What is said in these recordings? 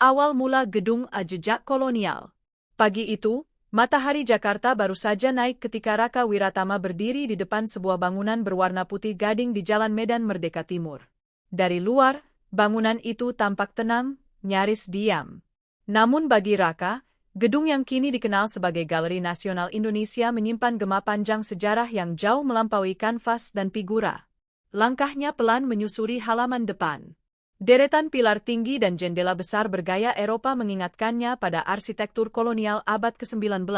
Awal mula gedung jejak kolonial. Pagi itu, matahari Jakarta baru saja naik ketika Raka Wiratama berdiri di depan sebuah bangunan berwarna putih gading di Jalan Medan Merdeka Timur. Dari luar, bangunan itu tampak tenang, nyaris diam. Namun bagi Raka, gedung yang kini dikenal sebagai Galeri Nasional Indonesia menyimpan gema panjang sejarah yang jauh melampaui kanvas dan figura. Langkahnya pelan menyusuri halaman depan. Deretan pilar tinggi dan jendela besar bergaya Eropa mengingatkannya pada arsitektur kolonial abad ke-19.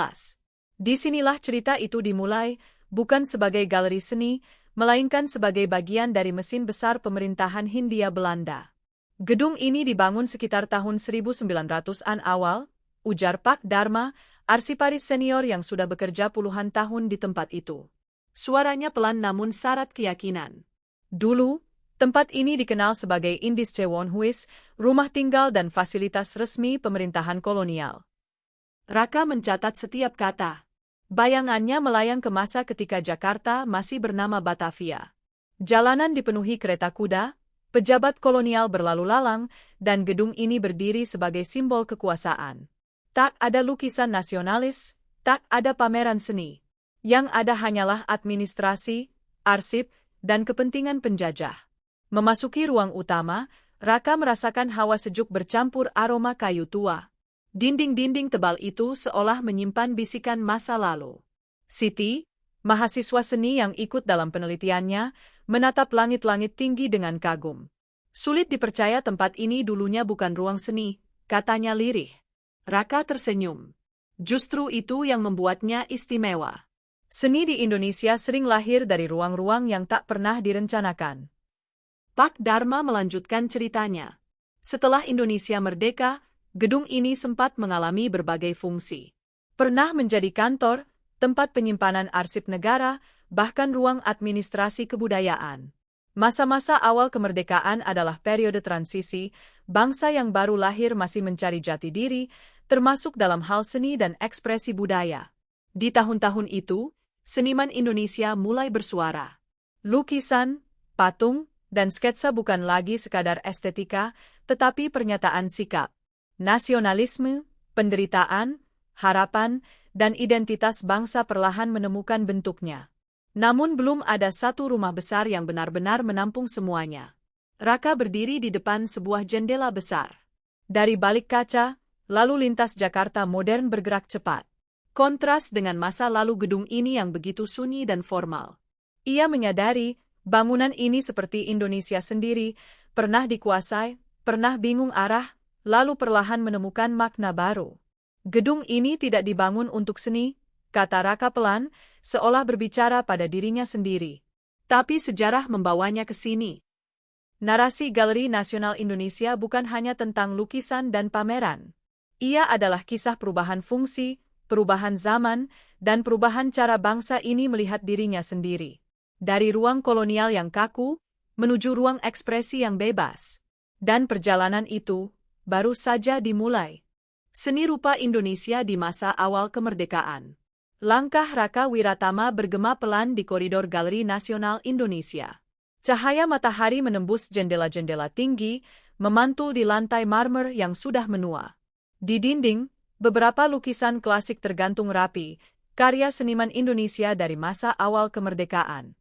Disinilah cerita itu dimulai, bukan sebagai galeri seni, melainkan sebagai bagian dari mesin besar pemerintahan Hindia Belanda. Gedung ini dibangun sekitar tahun 1900-an awal, ujar Pak Dharma, arsiparis senior yang sudah bekerja puluhan tahun di tempat itu. Suaranya pelan namun syarat keyakinan. Dulu, tempat ini dikenal sebagai Indis Cewonhuis, rumah tinggal dan fasilitas resmi pemerintahan kolonial. Raka mencatat setiap kata. Bayangannya melayang ke masa ketika Jakarta masih bernama Batavia. Jalanan dipenuhi kereta kuda, pejabat kolonial berlalu lalang, dan gedung ini berdiri sebagai simbol kekuasaan. Tak ada lukisan nasionalis, tak ada pameran seni. Yang ada hanyalah administrasi, arsip, dan kepentingan penjajah. Memasuki ruang utama, Raka merasakan hawa sejuk bercampur aroma kayu tua. Dinding-dinding tebal itu seolah menyimpan bisikan masa lalu. Siti, mahasiswa seni yang ikut dalam penelitiannya, menatap langit-langit tinggi dengan kagum. Sulit dipercaya tempat ini dulunya bukan ruang seni, katanya lirih. Raka tersenyum. Justru itu yang membuatnya istimewa. Seni di Indonesia sering lahir dari ruang-ruang yang tak pernah direncanakan. Pak Dharma melanjutkan ceritanya. Setelah Indonesia merdeka, gedung ini sempat mengalami berbagai fungsi. Pernah menjadi kantor, tempat penyimpanan arsip negara, bahkan ruang administrasi kebudayaan. Masa-masa awal kemerdekaan adalah periode transisi, bangsa yang baru lahir masih mencari jati diri, termasuk dalam hal seni dan ekspresi budaya. Di tahun-tahun itu, seniman Indonesia mulai bersuara. Lukisan, patung, dan sketsa bukan lagi sekadar estetika, tetapi pernyataan sikap. Nasionalisme, penderitaan, harapan, dan identitas bangsa perlahan menemukan bentuknya. Namun belum ada satu rumah besar yang benar-benar menampung semuanya. Raka berdiri di depan sebuah jendela besar. Dari balik kaca, lalu lintas Jakarta modern bergerak cepat. Kontras dengan masa lalu gedung ini yang begitu sunyi dan formal. Ia menyadari, bangunan ini seperti Indonesia sendiri, pernah dikuasai, pernah bingung arah, lalu perlahan menemukan makna baru. Gedung ini tidak dibangun untuk seni, kata Raka pelan, seolah berbicara pada dirinya sendiri. Tapi sejarah membawanya ke sini. Narasi Galeri Nasional Indonesia bukan hanya tentang lukisan dan pameran. Ia adalah kisah perubahan fungsi, perubahan zaman, dan perubahan cara bangsa ini melihat dirinya sendiri. Dari ruang kolonial yang kaku, menuju ruang ekspresi yang bebas. Dan perjalanan itu baru saja dimulai. Seni rupa Indonesia di masa awal kemerdekaan. Langkah Raka Wiratama bergema pelan di koridor Galeri Nasional Indonesia. Cahaya matahari menembus jendela-jendela tinggi, memantul di lantai marmer yang sudah menua. Di dinding, beberapa lukisan klasik tergantung rapi, karya seniman Indonesia dari masa awal kemerdekaan.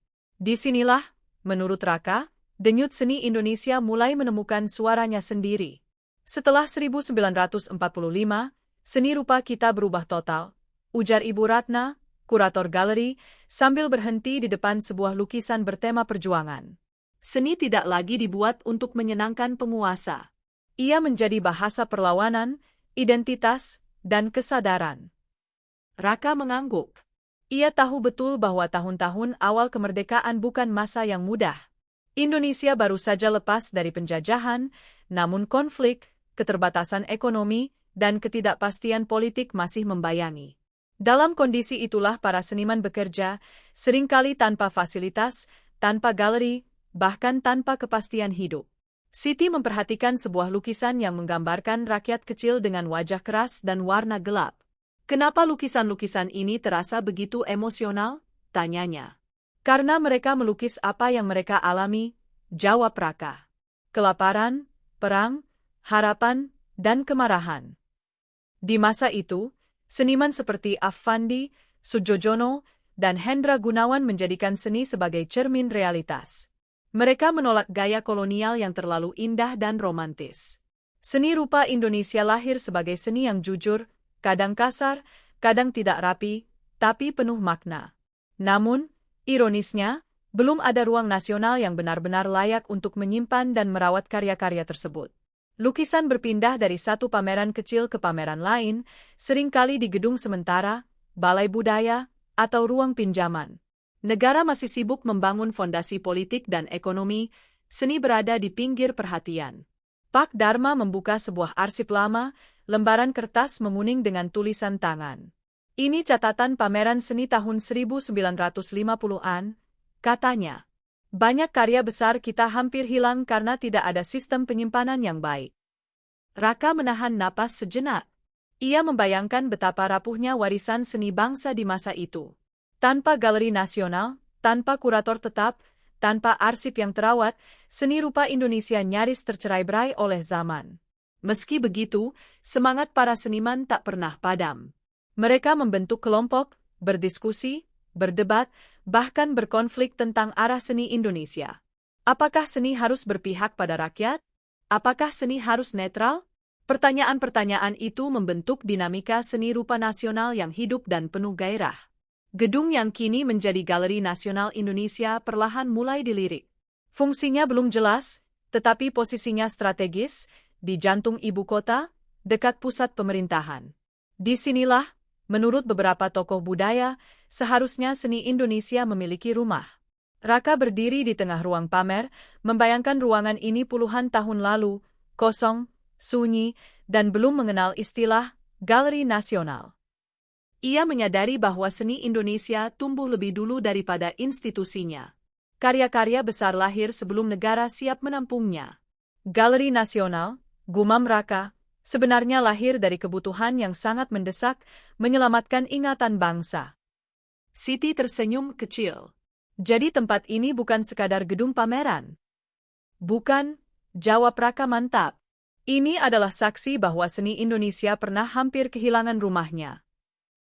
Disinilah, menurut Raka, denyut seni Indonesia mulai menemukan suaranya sendiri. Setelah 1945, seni rupa kita berubah total, ujar Ibu Ratna, kurator galeri, sambil berhenti di depan sebuah lukisan bertema perjuangan. Seni tidak lagi dibuat untuk menyenangkan penguasa. Ia menjadi bahasa perlawanan, identitas, dan kesadaran. Raka mengangguk. Ia tahu betul bahwa tahun-tahun awal kemerdekaan bukan masa yang mudah. Indonesia baru saja lepas dari penjajahan, namun konflik, keterbatasan ekonomi, dan ketidakpastian politik masih membayangi. Dalam kondisi itulah para seniman bekerja, seringkali tanpa fasilitas, tanpa galeri, bahkan tanpa kepastian hidup. Siti memperhatikan sebuah lukisan yang menggambarkan rakyat kecil dengan wajah keras dan warna gelap. Kenapa lukisan-lukisan ini terasa begitu emosional? Tanyanya. Karena mereka melukis apa yang mereka alami, jawab Raka. Kelaparan, perang, harapan, dan kemarahan. Di masa itu, seniman seperti Affandi, Soedjojono, dan Hendra Gunawan menjadikan seni sebagai cermin realitas. Mereka menolak gaya kolonial yang terlalu indah dan romantis. Seni rupa Indonesia lahir sebagai seni yang jujur, kadang kasar, kadang tidak rapi, tapi penuh makna. Namun, ironisnya, belum ada ruang nasional yang benar-benar layak untuk menyimpan dan merawat karya-karya tersebut. Lukisan berpindah dari satu pameran kecil ke pameran lain, seringkali di gedung sementara, balai budaya, atau ruang pinjaman. Negara masih sibuk membangun fondasi politik dan ekonomi, seni berada di pinggir perhatian. Pak Dharma membuka sebuah arsip lama, lembaran kertas menguning dengan tulisan tangan. Ini catatan pameran seni tahun 1950-an, katanya. Banyak karya besar kita hampir hilang karena tidak ada sistem penyimpanan yang baik. Raka menahan napas sejenak. Ia membayangkan betapa rapuhnya warisan seni bangsa di masa itu. Tanpa galeri nasional, tanpa kurator tetap, tanpa arsip yang terawat, seni rupa Indonesia nyaris tercerai-berai oleh zaman. Meski begitu, semangat para seniman tak pernah padam. Mereka membentuk kelompok, berdiskusi, berdebat, bahkan berkonflik tentang arah seni Indonesia. Apakah seni harus berpihak pada rakyat? Apakah seni harus netral? Pertanyaan-pertanyaan itu membentuk dinamika seni rupa nasional yang hidup dan penuh gairah. Gedung yang kini menjadi Galeri Nasional Indonesia perlahan mulai dilirik. Fungsinya belum jelas, tetapi posisinya strategis, di jantung ibu kota, dekat pusat pemerintahan. Disinilah, menurut beberapa tokoh budaya, seharusnya seni Indonesia memiliki rumah. Raka berdiri di tengah ruang pamer, membayangkan ruangan ini puluhan tahun lalu, kosong, sunyi, dan belum mengenal istilah Galeri Nasional. Ia menyadari bahwa seni Indonesia tumbuh lebih dulu daripada institusinya. Karya-karya besar lahir sebelum negara siap menampungnya. Galeri Nasional, gumam Raka, sebenarnya lahir dari kebutuhan yang sangat mendesak menyelamatkan ingatan bangsa. Siti tersenyum kecil. Jadi tempat ini bukan sekadar gedung pameran? Bukan, jawab Raka mantap. Ini adalah saksi bahwa seni Indonesia pernah hampir kehilangan rumahnya.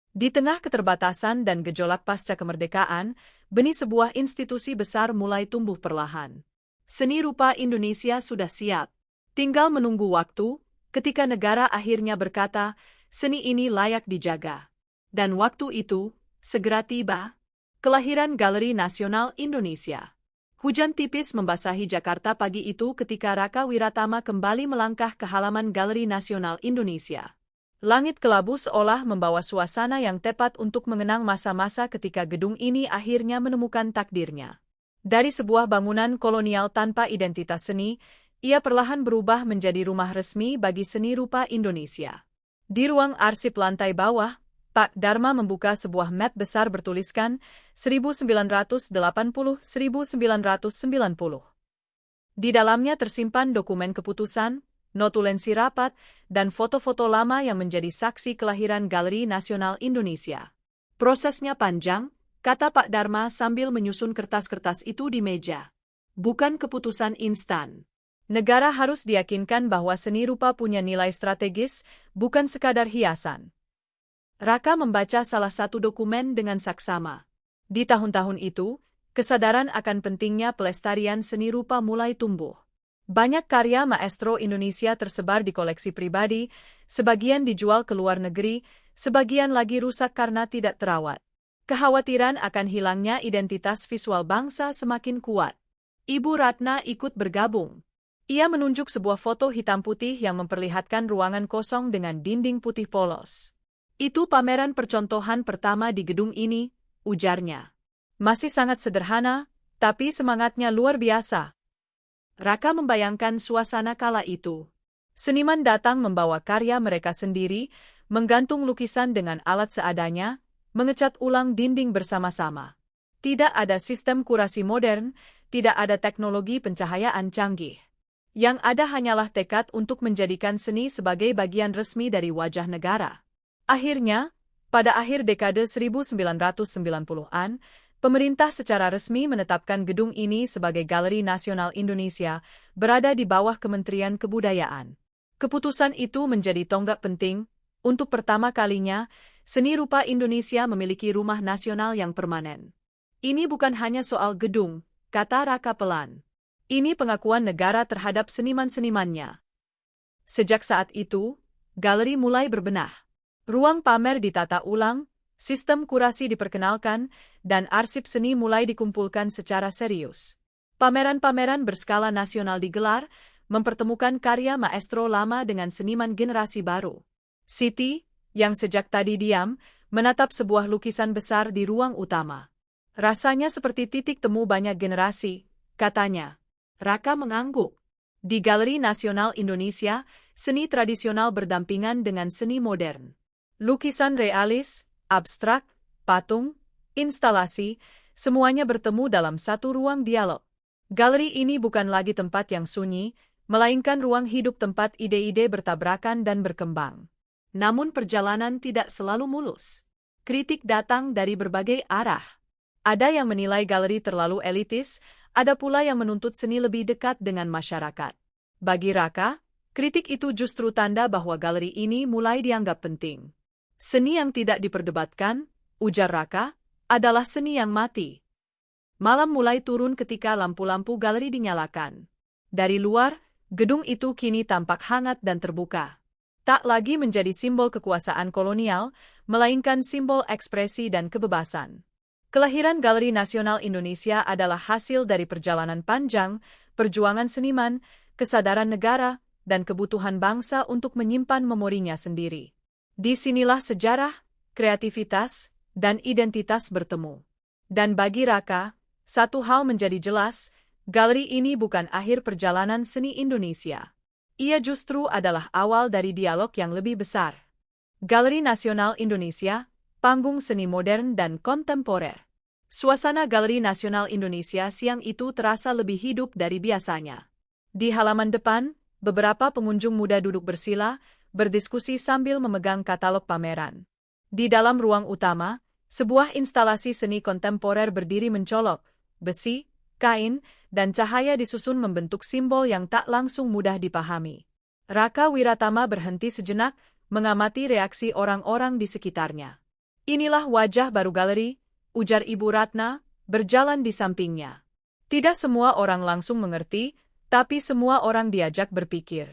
Di tengah keterbatasan dan gejolak pasca kemerdekaan, benih sebuah institusi besar mulai tumbuh perlahan. Seni rupa Indonesia sudah siap. Tinggal menunggu waktu, ketika negara akhirnya berkata, seni ini layak dijaga. Dan waktu itu, segera tiba. Kelahiran Galeri Nasional Indonesia. Hujan tipis membasahi Jakarta pagi itu ketika Raka Wiratama kembali melangkah ke halaman Galeri Nasional Indonesia. Langit kelabu seolah membawa suasana yang tepat untuk mengenang masa-masa ketika gedung ini akhirnya menemukan takdirnya. Dari sebuah bangunan kolonial tanpa identitas seni, ia perlahan berubah menjadi rumah resmi bagi seni rupa Indonesia. Di ruang arsip lantai bawah, Pak Dharma membuka sebuah map besar bertuliskan 1980-1990. Di dalamnya tersimpan dokumen keputusan, notulensi rapat, dan foto-foto lama yang menjadi saksi kelahiran Galeri Nasional Indonesia. Prosesnya panjang, kata Pak Dharma sambil menyusun kertas-kertas itu di meja. Bukan keputusan instan. Negara harus diyakinkan bahwa seni rupa punya nilai strategis, bukan sekadar hiasan. Raka membaca salah satu dokumen dengan saksama. Di tahun-tahun itu, kesadaran akan pentingnya pelestarian seni rupa mulai tumbuh. Banyak karya maestro Indonesia tersebar di koleksi pribadi, sebagian dijual ke luar negeri, sebagian lagi rusak karena tidak terawat. Kekhawatiran akan hilangnya identitas visual bangsa semakin kuat. Ibu Ratna ikut bergabung. Ia menunjuk sebuah foto hitam putih yang memperlihatkan ruangan kosong dengan dinding putih polos. Itu pameran percontohan pertama di gedung ini, ujarnya. Masih sangat sederhana, tapi semangatnya luar biasa. Raka membayangkan suasana kala itu. Seniman datang membawa karya mereka sendiri, menggantung lukisan dengan alat seadanya, mengecat ulang dinding bersama-sama. Tidak ada sistem kurasi modern, tidak ada teknologi pencahayaan canggih. Yang ada hanyalah tekad untuk menjadikan seni sebagai bagian resmi dari wajah negara. Akhirnya, pada akhir dekade 1990-an, pemerintah secara resmi menetapkan gedung ini sebagai Galeri Nasional Indonesia, berada di bawah Kementerian Kebudayaan. Keputusan itu menjadi tonggak penting. Untuk pertama kalinya, seni rupa Indonesia memiliki rumah nasional yang permanen. Ini bukan hanya soal gedung, kata Raka pelan. Ini pengakuan negara terhadap seniman-senimannya. Sejak saat itu, galeri mulai berbenah. Ruang pamer ditata ulang, sistem kurasi diperkenalkan, dan arsip seni mulai dikumpulkan secara serius. Pameran-pameran berskala nasional digelar, mempertemukan karya maestro lama dengan seniman generasi baru. Siti, yang sejak tadi diam, menatap sebuah lukisan besar di ruang utama. Rasanya seperti titik temu banyak generasi, katanya. Raka mengangguk. Di Galeri Nasional Indonesia, seni tradisional berdampingan dengan seni modern. Lukisan realis, abstrak, patung, instalasi, semuanya bertemu dalam satu ruang dialog. Galeri ini bukan lagi tempat yang sunyi, melainkan ruang hidup tempat ide-ide bertabrakan dan berkembang. Namun perjalanan tidak selalu mulus. Kritik datang dari berbagai arah. Ada yang menilai galeri terlalu elitis, ada pula yang menuntut seni lebih dekat dengan masyarakat. Bagi Raka, kritik itu justru tanda bahwa galeri ini mulai dianggap penting. Seni yang tidak diperdebatkan, ujar Raka, adalah seni yang mati. Malam mulai turun ketika lampu-lampu galeri dinyalakan. Dari luar, gedung itu kini tampak hangat dan terbuka. Tak lagi menjadi simbol kekuasaan kolonial, melainkan simbol ekspresi dan kebebasan. Kelahiran Galeri Nasional Indonesia adalah hasil dari perjalanan panjang, perjuangan seniman, kesadaran negara, dan kebutuhan bangsa untuk menyimpan memorinya sendiri. Disinilah sejarah, kreativitas, dan identitas bertemu. Dan bagi Raka, satu hal menjadi jelas, galeri ini bukan akhir perjalanan seni Indonesia. Ia justru adalah awal dari dialog yang lebih besar. Galeri Nasional Indonesia, panggung seni modern dan kontemporer. Suasana Galeri Nasional Indonesia siang itu terasa lebih hidup dari biasanya. Di halaman depan, beberapa pengunjung muda duduk bersila, berdiskusi sambil memegang katalog pameran. Di dalam ruang utama, sebuah instalasi seni kontemporer berdiri mencolok, besi, kain, dan cahaya disusun membentuk simbol yang tak langsung mudah dipahami. Raka Wiratama berhenti sejenak, mengamati reaksi orang-orang di sekitarnya. Inilah wajah baru galeri, ujar Ibu Ratna, berjalan di sampingnya. Tidak semua orang langsung mengerti, tapi semua orang diajak berpikir.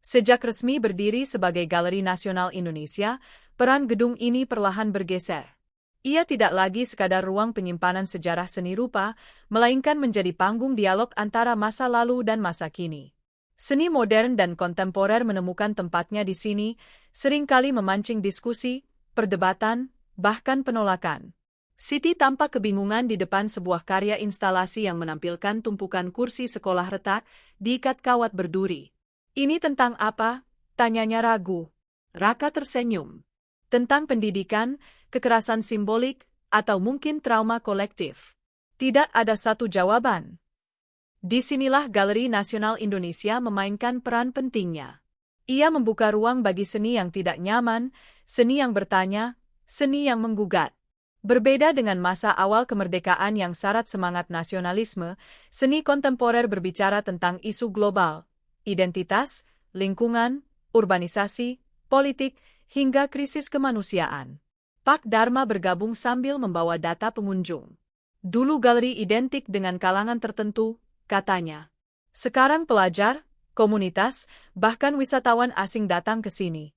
Sejak resmi berdiri sebagai Galeri Nasional Indonesia, peran gedung ini perlahan bergeser. Ia tidak lagi sekadar ruang penyimpanan sejarah seni rupa, melainkan menjadi panggung dialog antara masa lalu dan masa kini. Seni modern dan kontemporer menemukan tempatnya di sini, seringkali memancing diskusi, perdebatan, bahkan penolakan. Siti tampak kebingungan di depan sebuah karya instalasi yang menampilkan tumpukan kursi sekolah retak, diikat kawat berduri. Ini tentang apa? Tanyanya ragu. Raka tersenyum. Tentang pendidikan, kekerasan simbolik, atau mungkin trauma kolektif. Tidak ada satu jawaban. Disinilah Galeri Nasional Indonesia memainkan peran pentingnya. Ia membuka ruang bagi seni yang tidak nyaman, seni yang bertanya, seni yang menggugat. Berbeda dengan masa awal kemerdekaan yang syarat semangat nasionalisme, seni kontemporer berbicara tentang isu global, identitas, lingkungan, urbanisasi, politik, hingga krisis kemanusiaan. Pak Dharma bergabung sambil membawa data pengunjung. Dulu galeri identik dengan kalangan tertentu, katanya. Sekarang pelajar, komunitas, bahkan wisatawan asing datang ke sini.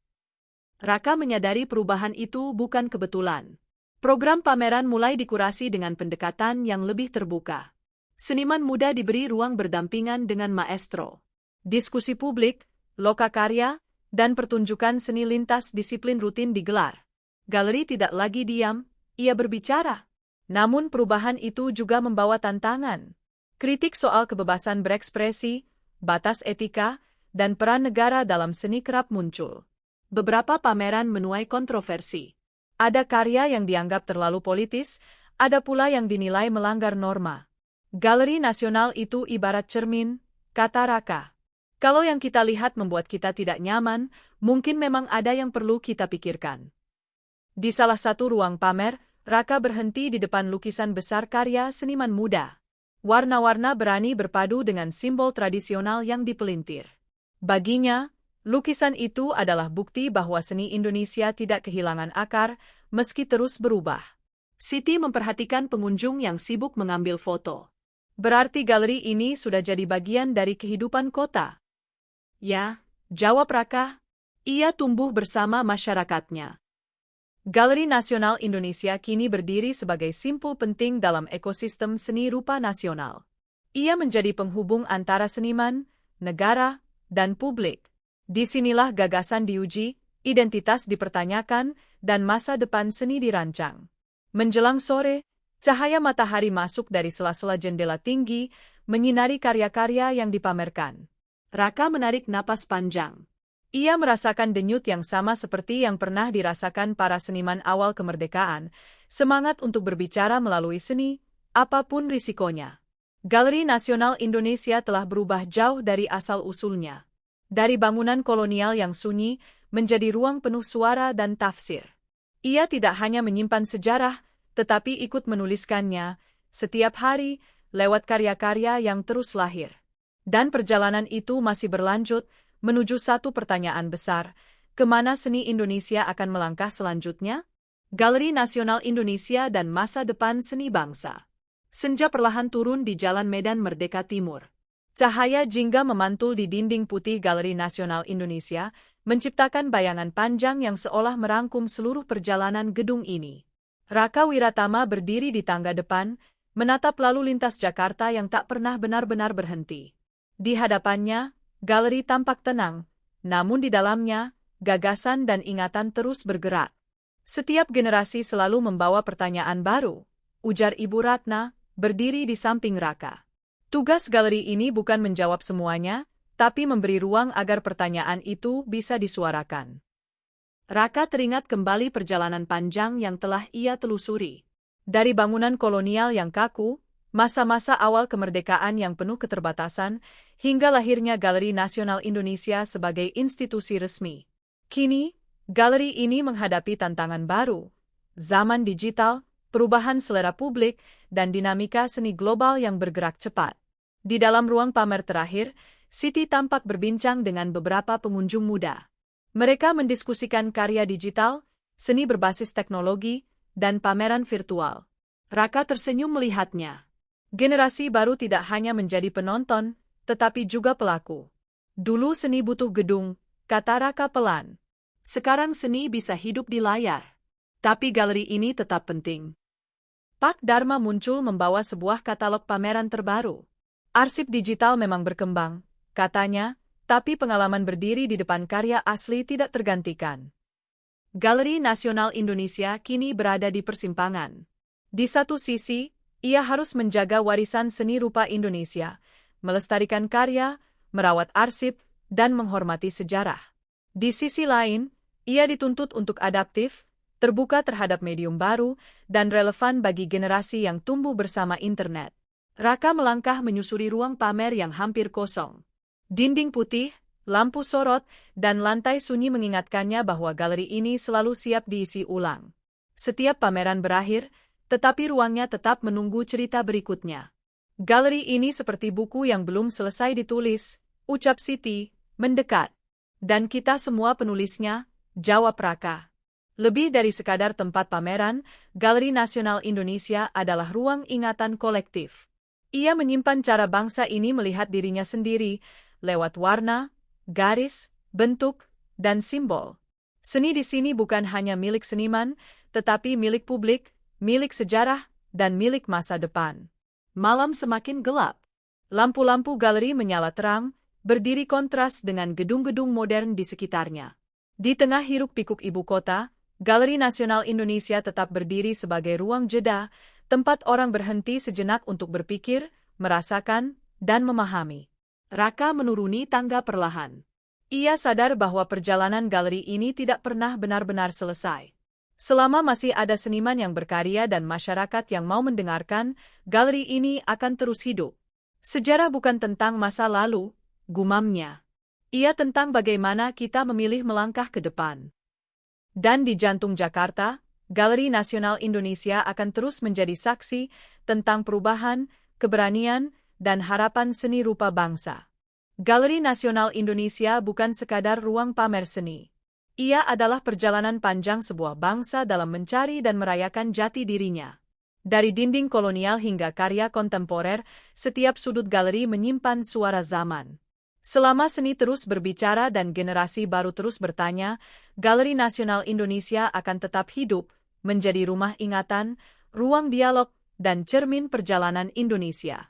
Raka menyadari perubahan itu bukan kebetulan. Program pameran mulai dikurasi dengan pendekatan yang lebih terbuka. Seniman muda diberi ruang berdampingan dengan maestro. Diskusi publik, lokakarya, dan pertunjukan seni lintas disiplin rutin digelar. Galeri tidak lagi diam, ia berbicara. Namun perubahan itu juga membawa tantangan. Kritik soal kebebasan berekspresi, batas etika, dan peran negara dalam seni kerap muncul. Beberapa pameran menuai kontroversi. Ada karya yang dianggap terlalu politis, ada pula yang dinilai melanggar norma. Galeri Nasional itu ibarat cermin, kata Raka. Kalau yang kita lihat membuat kita tidak nyaman, mungkin memang ada yang perlu kita pikirkan. Di salah satu ruang pamer, Raka berhenti di depan lukisan besar karya seniman muda. Warna-warna berani berpadu dengan simbol tradisional yang dipelintir. Baginya, Lukisan itu adalah bukti bahwa seni Indonesia tidak kehilangan akar, meski terus berubah. Siti memperhatikan pengunjung yang sibuk mengambil foto. Berarti galeri ini sudah jadi bagian dari kehidupan kota? Ya, jawab Raka. Ia tumbuh bersama masyarakatnya. Galeri Nasional Indonesia kini berdiri sebagai simpul penting dalam ekosistem seni rupa nasional. Ia menjadi penghubung antara seniman, negara, dan publik. Disinilah gagasan diuji, identitas dipertanyakan, dan masa depan seni dirancang. Menjelang sore, cahaya matahari masuk dari sela-sela jendela tinggi, menyinari karya-karya yang dipamerkan. Raka menarik napas panjang. Ia merasakan denyut yang sama seperti yang pernah dirasakan para seniman awal kemerdekaan, semangat untuk berbicara melalui seni, apapun risikonya. Galeri Nasional Indonesia telah berubah jauh dari asal-usulnya. Dari bangunan kolonial yang sunyi, menjadi ruang penuh suara dan tafsir. Ia tidak hanya menyimpan sejarah, tetapi ikut menuliskannya, setiap hari, lewat karya-karya yang terus lahir. Dan perjalanan itu masih berlanjut, menuju satu pertanyaan besar, kemana seni Indonesia akan melangkah selanjutnya? Galeri Nasional Indonesia dan masa depan seni bangsa. Senja perlahan turun di Jalan Medan Merdeka Timur. Cahaya jingga memantul di dinding putih Galeri Nasional Indonesia, menciptakan bayangan panjang yang seolah merangkum seluruh perjalanan gedung ini. Raka Wiratama berdiri di tangga depan, menatap lalu lintas Jakarta yang tak pernah benar-benar berhenti. Di hadapannya, galeri tampak tenang, namun di dalamnya, gagasan dan ingatan terus bergerak. Setiap generasi selalu membawa pertanyaan baru, ujar Ibu Ratna, berdiri di samping Raka. Tugas galeri ini bukan menjawab semuanya, tapi memberi ruang agar pertanyaan itu bisa disuarakan. Raka teringat kembali perjalanan panjang yang telah ia telusuri. Dari bangunan kolonial yang kaku, masa-masa awal kemerdekaan yang penuh keterbatasan, hingga lahirnya Galeri Nasional Indonesia sebagai institusi resmi. Kini, galeri ini menghadapi tantangan baru, zaman digital, perubahan selera publik, dan dinamika seni global yang bergerak cepat. Di dalam ruang pamer terakhir, Siti tampak berbincang dengan beberapa pengunjung muda. Mereka mendiskusikan karya digital, seni berbasis teknologi, dan pameran virtual. Raka tersenyum melihatnya. Generasi baru tidak hanya menjadi penonton, tetapi juga pelaku. Dulu seni butuh gedung, kata Raka pelan. Sekarang seni bisa hidup di layar. Tapi galeri ini tetap penting. Pak Dharma muncul membawa sebuah katalog pameran terbaru. Arsip digital memang berkembang, katanya, tapi pengalaman berdiri di depan karya asli tidak tergantikan. Galeri Nasional Indonesia kini berada di persimpangan. Di satu sisi, ia harus menjaga warisan seni rupa Indonesia, melestarikan karya, merawat arsip, dan menghormati sejarah. Di sisi lain, ia dituntut untuk adaptif, terbuka terhadap medium baru, dan relevan bagi generasi yang tumbuh bersama internet. Raka melangkah menyusuri ruang pamer yang hampir kosong. Dinding putih, lampu sorot, dan lantai sunyi mengingatkannya bahwa galeri ini selalu siap diisi ulang. Setiap pameran berakhir, tetapi ruangnya tetap menunggu cerita berikutnya. Galeri ini seperti buku yang belum selesai ditulis, ucap Siti, mendekat. Dan kita semua penulisnya, jawab Raka. Lebih dari sekadar tempat pameran, Galeri Nasional Indonesia adalah ruang ingatan kolektif. Ia menyimpan cara bangsa ini melihat dirinya sendiri, lewat warna, garis, bentuk, dan simbol. Seni di sini bukan hanya milik seniman, tetapi milik publik, milik sejarah, dan milik masa depan. Malam semakin gelap. Lampu-lampu galeri menyala terang, berdiri kontras dengan gedung-gedung modern di sekitarnya. Di tengah hiruk-pikuk ibu kota, Galeri Nasional Indonesia tetap berdiri sebagai ruang jeda, tempat orang berhenti sejenak untuk berpikir, merasakan, dan memahami. Raka menuruni tangga perlahan. Ia sadar bahwa perjalanan galeri ini tidak pernah benar-benar selesai. Selama masih ada seniman yang berkarya dan masyarakat yang mau mendengarkan, galeri ini akan terus hidup. Sejarah bukan tentang masa lalu, gumamnya. Ia tentang bagaimana kita memilih melangkah ke depan. Dan di jantung Jakarta, Galeri Nasional Indonesia akan terus menjadi saksi tentang perubahan, keberanian, dan harapan seni rupa bangsa. Galeri Nasional Indonesia bukan sekadar ruang pamer seni. Ia adalah perjalanan panjang sebuah bangsa dalam mencari dan merayakan jati dirinya. Dari dinding kolonial hingga karya kontemporer, setiap sudut galeri menyimpan suara zaman. Selama seni terus berbicara dan generasi baru terus bertanya, Galeri Nasional Indonesia akan tetap hidup, menjadi rumah ingatan, ruang dialog, dan cermin perjalanan Indonesia.